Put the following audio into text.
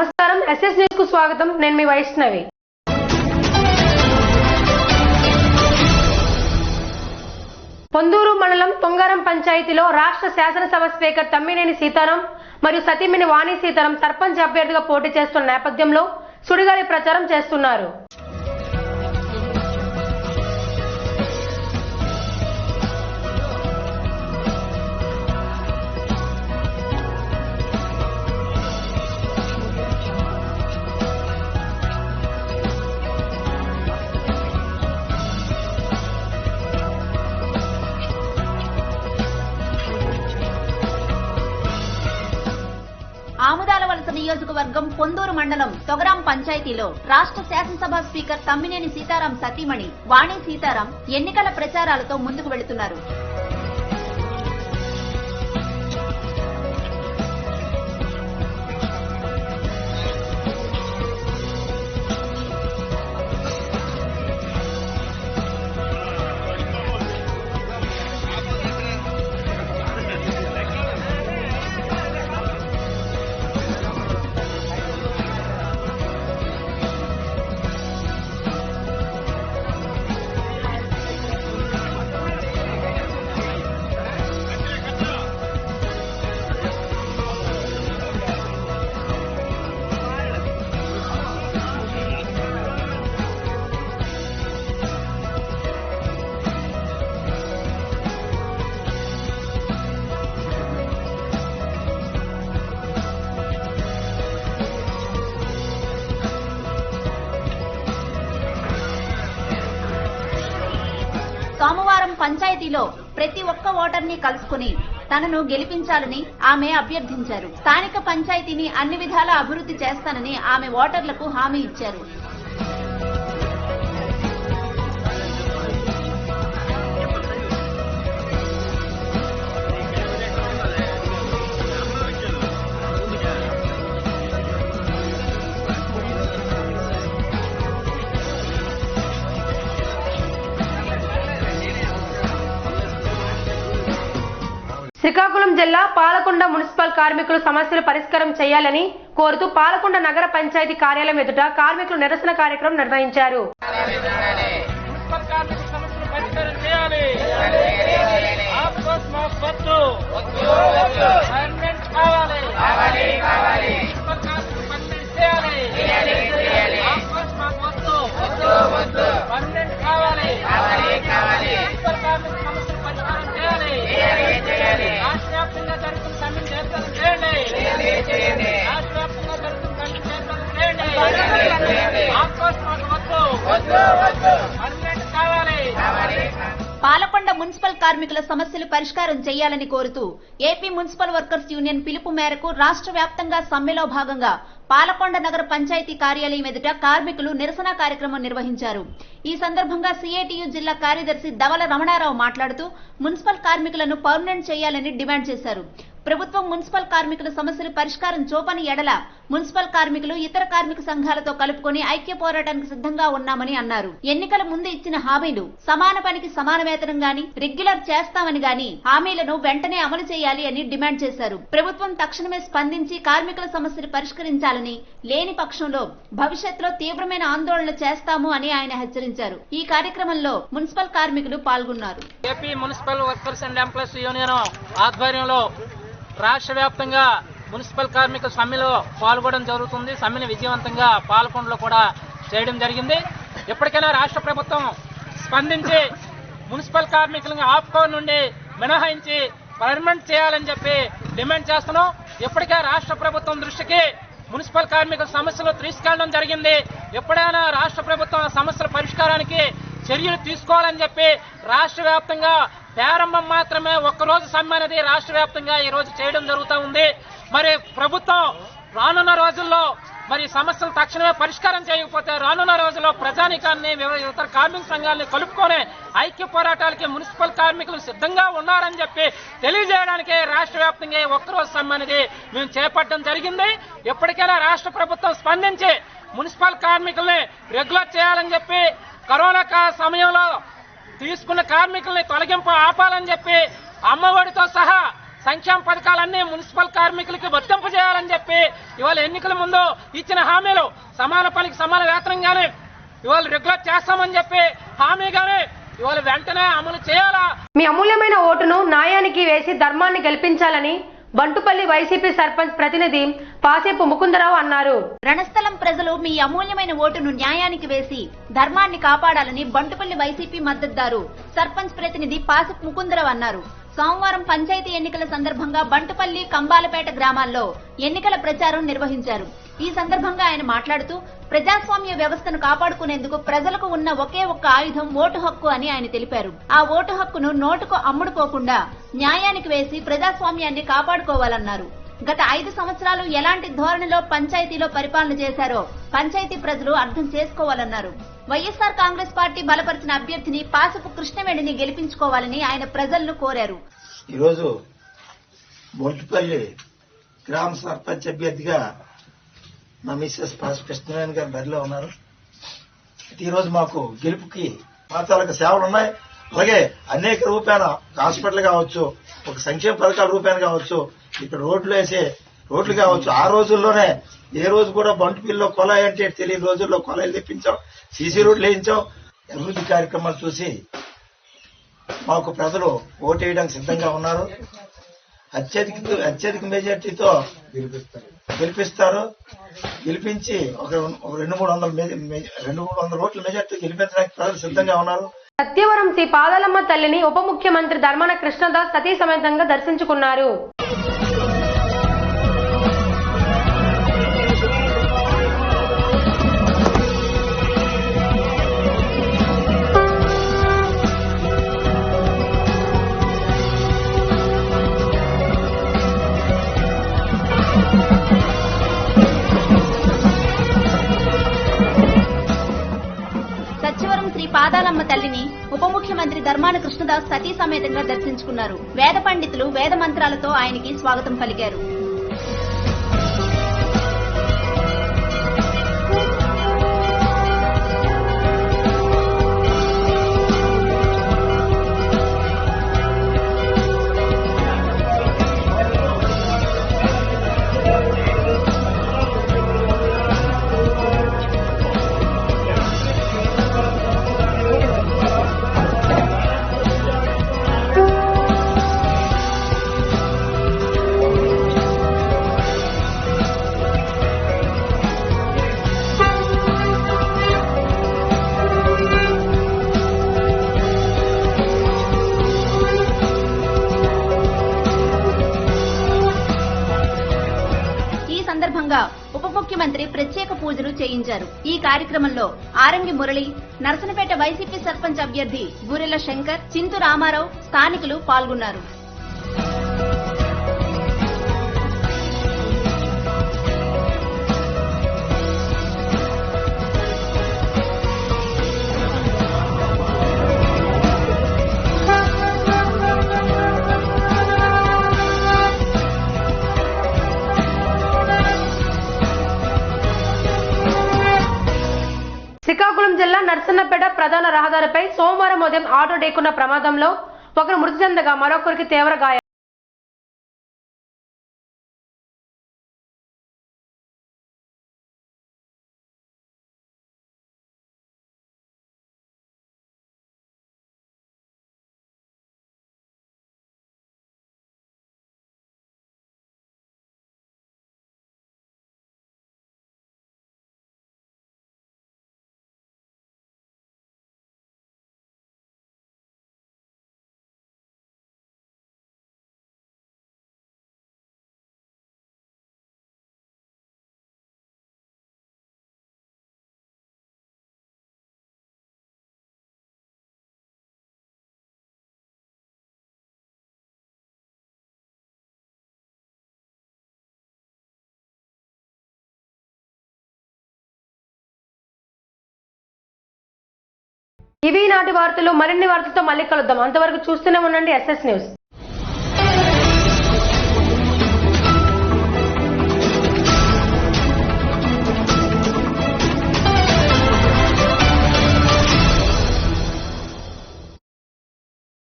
నమస్కారం SS news కు స్వాగతం. నేను మీ వైష్ణవి. పొందూరు మండలం తుంగారం పంచాయతీలో రాష్ట్ర శాసనసభ స్పీకర్ తమ్మినేని సీతారాం మరియు సతీమణి వాణి సీతారాం సర్పంచ్ అభ్యర్థిగా పోటీ చేస్తున్న నేపథ్యంలో సుడిగాలి ప్రచారం చేస్తున్నారు. ఆముదాలవలస నియోజకవర్గం పొందూరు మండలం తొగరాం పంచాయతీలో రాష్ట్ర శాసనసభ స్పీకర్ తమ్మినేని సీతారాం సతీమణి వాణి సీతారాం ఎన్నికల ప్రచారాలతో ముందుకు వెళుతున్నారు. సోమవారం పంచాయతీలో ప్రతి ఒక్క ఓటర్ని కలుసుకుని తనను గెలిపించాలని ఆమె అభ్యర్థించారు. స్థానిక పంచాయతీని అన్ని విధాలా అభివృద్ధి చేస్తానని ఆమె ఓటర్లకు హామీ ఇచ్చారు. శ్రీకాకుళం జిల్లా పాలకొండ మున్సిపల్ కార్మికులు సమస్యలు పరిష్కారం చేయాలని కోరుతూ పాలకొండ నగర పంచాయతీ కార్యాలయం ఎదుట కార్మికులు నిరసన కార్యక్రమం నిర్వహించారు. పాలకొండ మున్సిపల్ కార్మికుల సమస్యలు పరిష్కారం చేయాలని కోరుతూ ఏపీ మున్సిపల్ వర్కర్స్ యూనియన్ పిలుపు మేరకు రాష్ట్ర వ్యాప్తంగా సమ్మెలో భాగంగా పాలకొండ నగర పంచాయతీ కార్యాలయం ఎదుట కార్మికులు నిరసన కార్యక్రమం నిర్వహించారు. ఈ సందర్భంగా సిఐటియు జిల్లా కార్యదర్శి దవల రమణారావు మాట్లాడుతూ మున్సిపల్ కార్మికులను పర్మనెంట్ చేయాలని డిమాండ్ చేశారు. ప్రభుత్వం మున్సిపల్ కార్మికుల సమస్యలు పరిష్కారం చూపని ఎడల మున్సిపల్ కార్మికులు ఇతర కార్మిక సంఘాలతో కలుపుకొని ఐక్య పోరాటానికి సిద్ధంగా ఉన్నామని అన్నారు. ఎన్నికల ముందు ఇచ్చిన హామీలు సమాన పనికి సమాన వేతనం గాని రెగ్యులర్ చేస్తామని గాని హామీలను వెంటనే అమలు చేయాలి అని డిమాండ్ చేశారు. ప్రభుత్వం తక్షణమే స్పందించి కార్మికుల సమస్యలు పరిష్కరించాలని, లేని పక్షంలో భవిష్యత్తులో తీవ్రమైన ఆందోళన చేస్తాము అని ఆయన హెచ్చరించారు. ఈ కార్యక్రమంలో మున్సిపల్ కార్మికులు పాల్గొన్నారు. AP municipal workers and employees union ఆధ్వర్యంలో రాష్ట్ర వ్యాప్తంగా మున్సిపల్ కార్మిక సమ్మెలో పాల్గొనడం జరుగుతుంది. సమ్మెను విజయవంతంగా పాల్గొనలో కూడా చేయడం జరిగింది. ఎప్పటికైనా రాష్ట్ర ప్రభుత్వం స్పందించి మున్సిపల్ కార్మికులను ఆప్కో నుండి మినహాయించి పర్మనెంట్ చేయాలని చెప్పి డిమాండ్ చేస్తున్నాం. ఇప్పటికే రాష్ట్ర ప్రభుత్వం దృష్టికి మున్సిపల్ కార్మికుల సమస్యలు తీసుకెళ్లడం జరిగింది. ఎప్పుడైనా రాష్ట్ర ప్రభుత్వం ఆ సమస్యల పరిష్కారానికి చర్యలు తీసుకోవాలని చెప్పి రాష్ట్ర వ్యాప్తంగా ప్రారంభం మాత్రమే ఒక్కరోజు సమ్మె అనేది రాష్ట్ర వ్యాప్తంగా ఈ రోజు చేయడం జరుగుతూ ఉంది. మరి ప్రభుత్వం రానున్న రోజుల్లో మరి సమస్యలు తక్షణమే పరిష్కారం చేయకపోతే రానున్న రోజుల్లో ప్రజానీకాన్ని ఇతర కార్మిక సంఘాలని కలుపుకొని ఐక్య పోరాటాలకి మున్సిపల్ కార్మికులు సిద్ధంగా ఉన్నారని చెప్పి తెలియజేయడానికి రాష్ట్ర వ్యాప్తంగా ఒక్కరోజు సమ్మె అనేది మేము చేపట్టడం జరిగింది. ఎప్పటికైనా రాష్ట్ర ప్రభుత్వం స్పందించి మున్సిపల్ కార్మికుల్ని రెగ్యులర్ చేయాలని చెప్పి, కరోనా సమయంలో తీసుకున్న కార్మికుల్ని తొలగింపు ఆపాలని చెప్పి, అమ్మఒడితో సహా సంక్షేమ పథకాలన్నీ మున్సిపల్ కార్మికులకి వర్తింపజేయాలని చెప్పి ఇవాళ ఎన్నికల ముందు ఇచ్చిన హామీలు సమాన పనికి సమాన వేతనం గానీ ఇవాళ రెగ్యులర్ చేస్తామని చెప్పి హామీ గానీ ఇవాళ వెంటనే అమలు చేయాలా. మీ అమూల్యమైన ఓటును న్యాయానికి వేసి ధర్మాన్ని గెలిపించాలని బంటుపల్లి వైసీపీ సర్పంచ్ ప్రతినిధి పాసేపు ముకుందరావు అన్నారు. రణస్థలం ప్రజలు మీ అమూల్యమైన ఓటును న్యాయానికి వేసి ధర్మాన్ని కాపాడాలని బంటుపల్లి వైసీపీ మద్దతుదారు సర్పంచ్ ప్రతినిధి పాసేపు ముకుందరావు అన్నారు. సోమవారం పంచాయతీ ఎన్నికల సందర్భంగా బంటుపల్లి కంబాలపేట గ్రామాల్లో ఎన్నికల ప్రచారం నిర్వహించారు. ఈ సందర్భంగా ఆయన మాట్లాడుతూ ప్రజాస్వామ్య వ్యవస్థను కాపాడుకునేందుకు ప్రజలకు ఉన్న ఒకే ఒక్క ఆయుధం ఓటు హక్కు అని ఆయన తెలిపారు. ఆ ఓటు హక్కును నోటుకు అమ్ముడుపోకుండా న్యాయానికి వేసి ప్రజాస్వామ్యాన్ని కాపాడుకోవాలన్నారు. గత 5 సంవత్సరాలు ఎలాంటి ధోరణిలో పంచాయతీలో పరిపాలన చేశారో పంచాయతీ ప్రజలు అర్థం చేసుకోవాలన్నారు. వైఎస్ఆర్ కాంగ్రెస్ పార్టీ బలపరిచిన అభ్యర్థిని పాసపు కృష్ణవేణిని గెలిపించుకోవాలని ఆయన ప్రజలను కోరారు. ఈరోజు బొంటుపల్లి గ్రామ సర్పంచ్ అభ్యర్థిగా నా మిస్సెస్ పాసపు కృష్ణవేణి గారు బరిలో ఉన్నారు. ఈరోజు మాకు గెలుపుకి మా తాలూకా సేవలు ఉన్నాయి. అలాగే అనేక రూపాయల హాస్పిటల్ కావచ్చు, ఒక సంక్షేమ పథకాల రూపాయన కావచ్చు, ఇక్కడ రోడ్లు కావచ్చు. ఆ రోజుల్లోనే ఏ రోజు కూడా బంటుపల్లిలో కొలాయి అంటే తెలియని రోజుల్లో కొలాయిలు తెప్పించాం, సీసీ రోడ్లు వేయించాం. అభివృద్ధి కార్యక్రమాలు చూసి మాకు ప్రజలు ఓటేయడానికి సిద్ధంగా ఉన్నారు. అత్యధిక మెజార్టీతో గెలిపిస్తారు. గెలిపించి ఒక 200-300 ఓట్ల మెజార్టీ గెలిపించడానికి ప్రజలు సిద్ధంగా ఉన్నారు. సత్యవరం శ్రీ పాదాలమ్మ తల్లిని ఉప ముఖ్యమంత్రి ధర్మాన కృష్ణదాస్ సతీ సమేతంగా దర్శించుకున్నారు. సత్యవరం శ్రీ పాదాలమ్మ తల్లిని ఉప ముఖ్యమంత్రి ధర్మాన కృష్ణదాస్ సతీ సమేతంగా దర్శించుకున్నారు. వేద పండితులు వేద మంత్రాలతో ఆయనకి స్వాగతం పలికారు. సందర్భంగా ఉప ముఖ్యమంత్రి ప్రత్యేక పూజలు చేయించారు. ఈ కార్యక్రమంలో ఆరంగి మురళి, నర్సనపేట వైసీపీ సర్పంచ్ అభ్యర్థి బూరెల శంకర్, చింతు రామారావు స్థానికులు పాల్గొన్నారు. శ్రీకాకుళం జిల్లా నర్సన్నపేట ప్రధాన రహదారిపై సోమవారం ఉదయం ఆటో ఢీకొన్న ప్రమాదంలో ఒకరు మృతి చెందగా మరొకరికి తీవ్ర గాయం. ఇవి నాటి వార్తలు. మరిన్ని వార్తలతో మళ్ళీ కలుద్దాం. అంతవరకు చూస్తూనే ఉండండి SS న్యూస్.